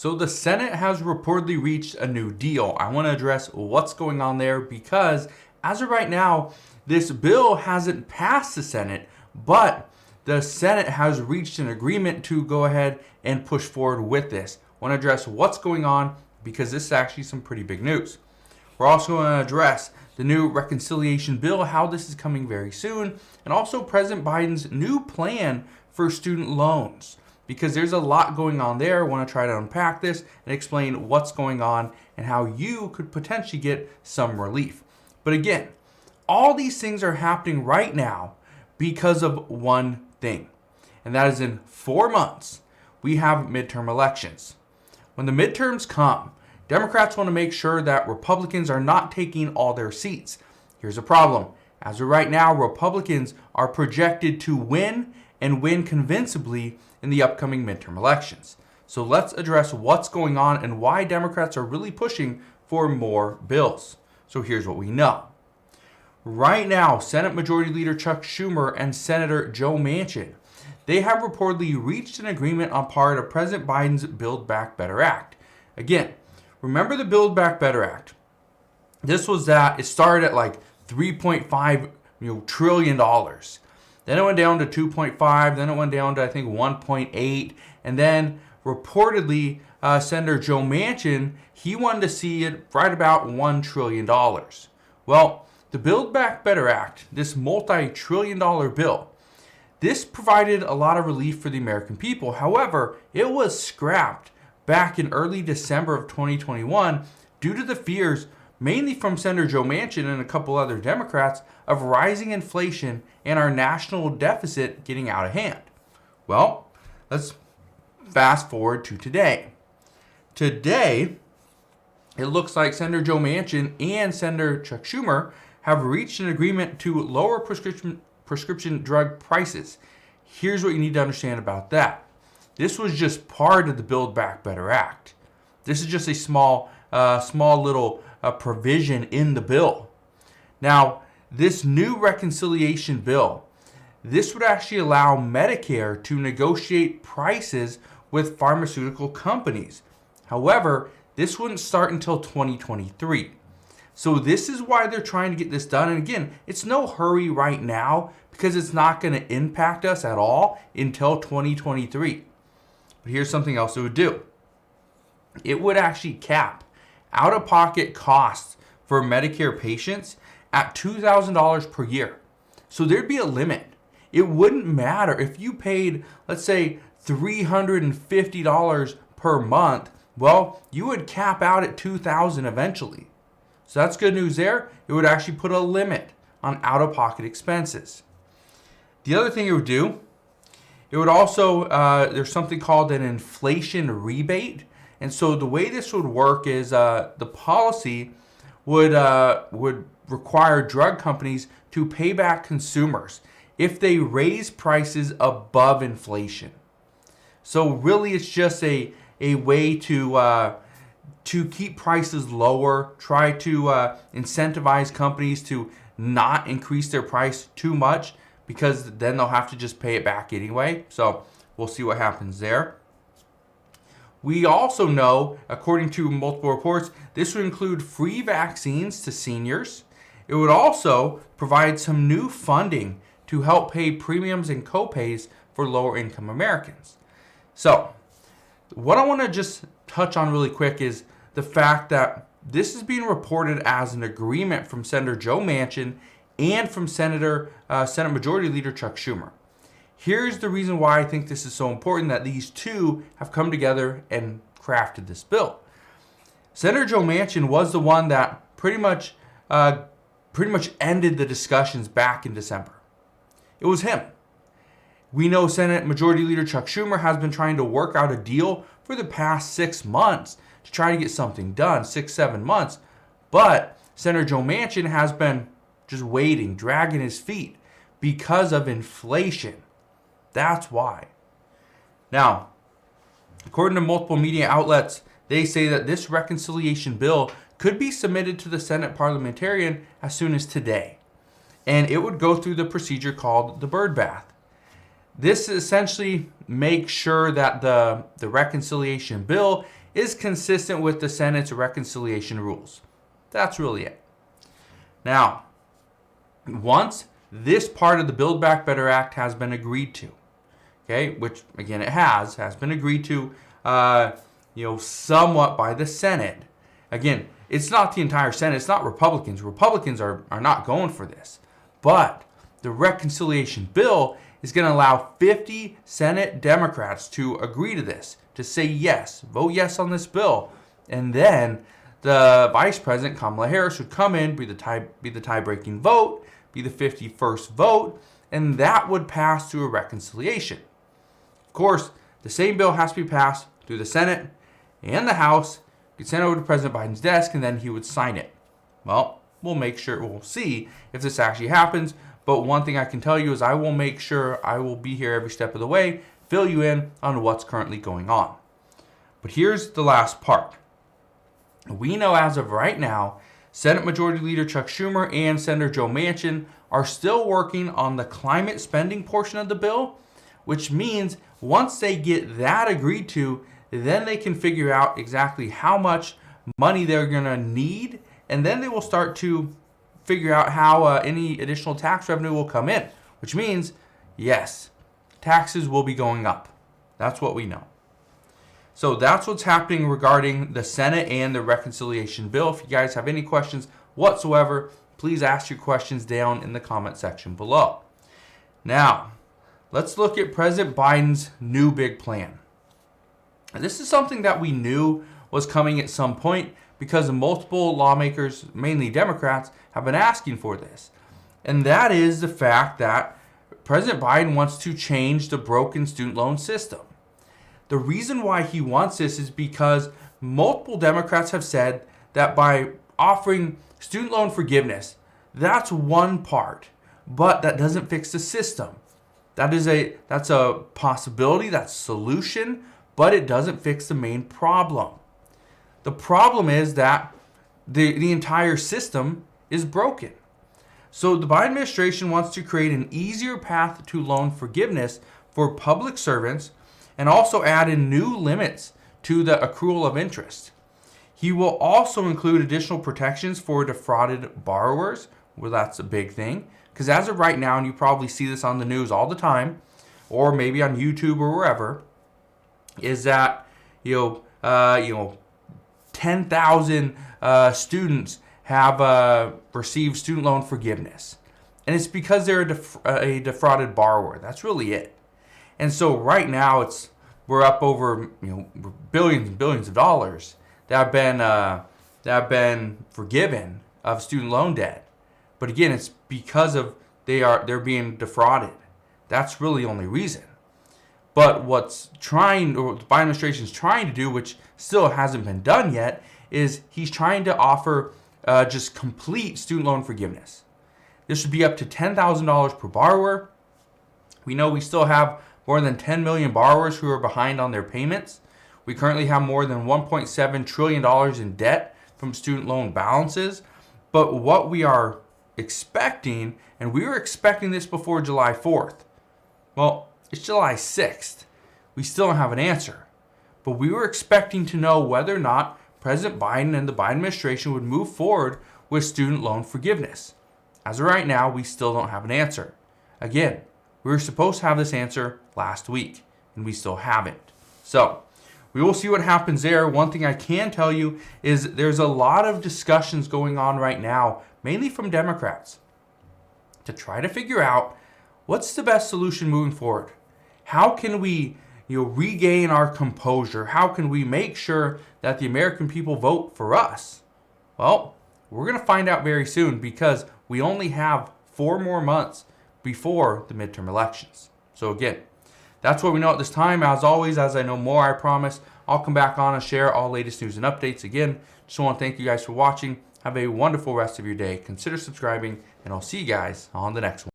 So the Senate has reportedly reached a new deal. I want to address what's going on there because as of right now, this bill hasn't passed the Senate, but the Senate has reached an agreement to go ahead and push forward with this. I want to address what's going on because this is actually some pretty big news. We're also going to address the new reconciliation bill, how this is coming very soon, and also President Biden's new plan for student loans, because there's a lot going on there. I want to try to unpack this and explain what's going on and how you could potentially get some relief. But again, all these things are happening right now because of one thing, and that is in 4 months, we have midterm elections. When the midterms come, Democrats want to make sure that Republicans are not taking all their seats. Here's a problem. As of right now, Republicans are projected to win and win convincingly in the upcoming midterm elections. So let's address what's going on and why Democrats are really pushing for more bills. So here's what we know. Right now, Senate Majority Leader Chuck Schumer and Senator Joe Manchin, they have reportedly reached an agreement on part of President Biden's Build Back Better Act. Again, remember the Build Back Better Act. This was that it started at like $3.5 trillion. Then it went down to 2.5, then it went down to I think 1.8, and then reportedly Senator Joe Manchin, he wanted to see it right about $1 trillion. Well, the Build Back Better Act, this multi-trillion-dollar bill, this provided a lot of relief for the American people. However, it was scrapped back in early December of 2021 due to the fears, mainly from Senator Joe Manchin and a couple other Democrats, of rising inflation and our national deficit getting out of hand. Well, let's fast forward to today. Today, it looks like Senator Joe Manchin and Senator Chuck Schumer have reached an agreement to lower prescription drug prices. Here's what you need to understand about that. This was just part of the Build Back Better Act. This is just a small little provision in the bill. Now, this new reconciliation bill, this would actually allow Medicare to negotiate prices with pharmaceutical companies. However, this wouldn't start until 2023. So this is why they're trying to get this done. And again, it's no hurry right now because it's not going to impact us at all until 2023. But here's something else it would do. It would actually cap out-of-pocket costs for Medicare patients at $2,000 per year. So there'd be a limit. It wouldn't matter if you paid, let's say, $350 per month. Well, you would cap out at $2,000 eventually. So that's good news there. It would actually put a limit on out-of-pocket expenses. The other thing it would do, it would also, there's something called an inflation rebate. And so the way this would work is the policy would require drug companies to pay back consumers if they raise prices above inflation. So really it's just a way to keep prices lower, try to incentivize companies to not increase their price too much because then they'll have to just pay it back anyway. So we'll see what happens there. We also know, according to multiple reports, this would include free vaccines to seniors. It would also provide some new funding to help pay premiums and copays for lower income Americans. So what I want to just touch on really quick is the fact that this is being reported as an agreement from Senator Joe Manchin and from Senate Majority Leader Chuck Schumer. Here's the reason why I think this is so important that these two have come together and crafted this bill. Senator Joe Manchin was the one that pretty much ended the discussions back in December. It was him. We know Senate Majority Leader Chuck Schumer has been trying to work out a deal for the past 6 months to try to get something done, 6-7 months. But Senator Joe Manchin has been just waiting, dragging his feet because of inflation. That's why. Now, according to multiple media outlets, they say that this reconciliation bill could be submitted to the Senate parliamentarian as soon as today. And it would go through the procedure called the bird bath. this essentially makes sure that the reconciliation bill is consistent with the Senate's reconciliation rules. That's really it. Now, once this part of the Build Back Better Act has been agreed to, okay, which again it has been agreed to, somewhat by the Senate. Again, it's not the entire Senate. It's not Republicans. Republicans are not going for this. But the reconciliation bill is going to allow 50 Senate Democrats to agree to this, to say yes, vote yes on this bill. And then the Vice President, Kamala Harris, would come in, be the tie-breaking vote, be the 51st vote, and that would pass through a reconciliation. Of course, the same bill has to be passed through the Senate and the House, get sent over to President Biden's desk, and then he would sign it. Well, we'll see if this actually happens, but one thing I can tell you is I will make sure I will be here every step of the way, fill you in on what's currently going on. But here's the last part. We know as of right now, Senate Majority Leader Chuck Schumer and Senator Joe Manchin are still working on the climate spending portion of the bill, which means once they get that agreed to, then they can figure out exactly how much money they're going to need, and then they will start to figure out how any additional tax revenue will come in, which means, yes, taxes will be going up. That's what we know. So that's what's happening regarding the Senate and the reconciliation bill. If you guys have any questions whatsoever, please ask your questions down in the comment section below. Now, let's look at President Biden's new big plan. This is something that we knew was coming at some point because multiple lawmakers, mainly Democrats, have been asking for this. And that is the fact that President Biden wants to change the broken student loan system. The reason why he wants this is because multiple Democrats have said that by offering student loan forgiveness, that's one part, but that doesn't fix the system. That's a possibility, that's a solution, but it doesn't fix the main problem. The problem is that the entire system is broken. So the Biden administration wants to create an easier path to loan forgiveness for public servants and also add in new limits to the accrual of interest. He will also include additional protections for defrauded borrowers. Well, that's a big thing. Because as of right now, and you probably see this on the news all the time, or maybe on YouTube or wherever, is that 10,000 students have received student loan forgiveness, and it's because they're a defrauded borrower. That's really it. And so right now we're up over billions and billions of dollars that have been forgiven of student loan debt. But again, it's because of they're being defrauded. That's really the only reason. But what the Biden administration is trying to do, which still hasn't been done yet, is he's trying to offer just complete student loan forgiveness. This would be up to $10,000 per borrower. We know we still have more than 10 million borrowers who are behind on their payments. We currently have more than $1.7 trillion in debt from student loan balances. But what we are expecting, and we were expecting this before July 4th. Well, it's July 6th. We still don't have an answer. But we were expecting to know whether or not President Biden and the Biden administration would move forward with student loan forgiveness. As of right now, we still don't have an answer. Again, we were supposed to have this answer last week, and we still haven't. So, we will see what happens there. One thing I can tell you is there's a lot of discussions going on right now, mainly from Democrats, to try to figure out what's the best solution moving forward. How can we regain our composure? How can we make sure that the American people vote for us? Well, we're going to find out very soon because we only have 4 more months before the midterm elections. So again, that's what we know at this time. As always, as I know more, I promise I'll come back on and share all latest news and updates. Again, just want to thank you guys for watching. Have a wonderful rest of your day. Consider subscribing, and I'll see you guys on the next one.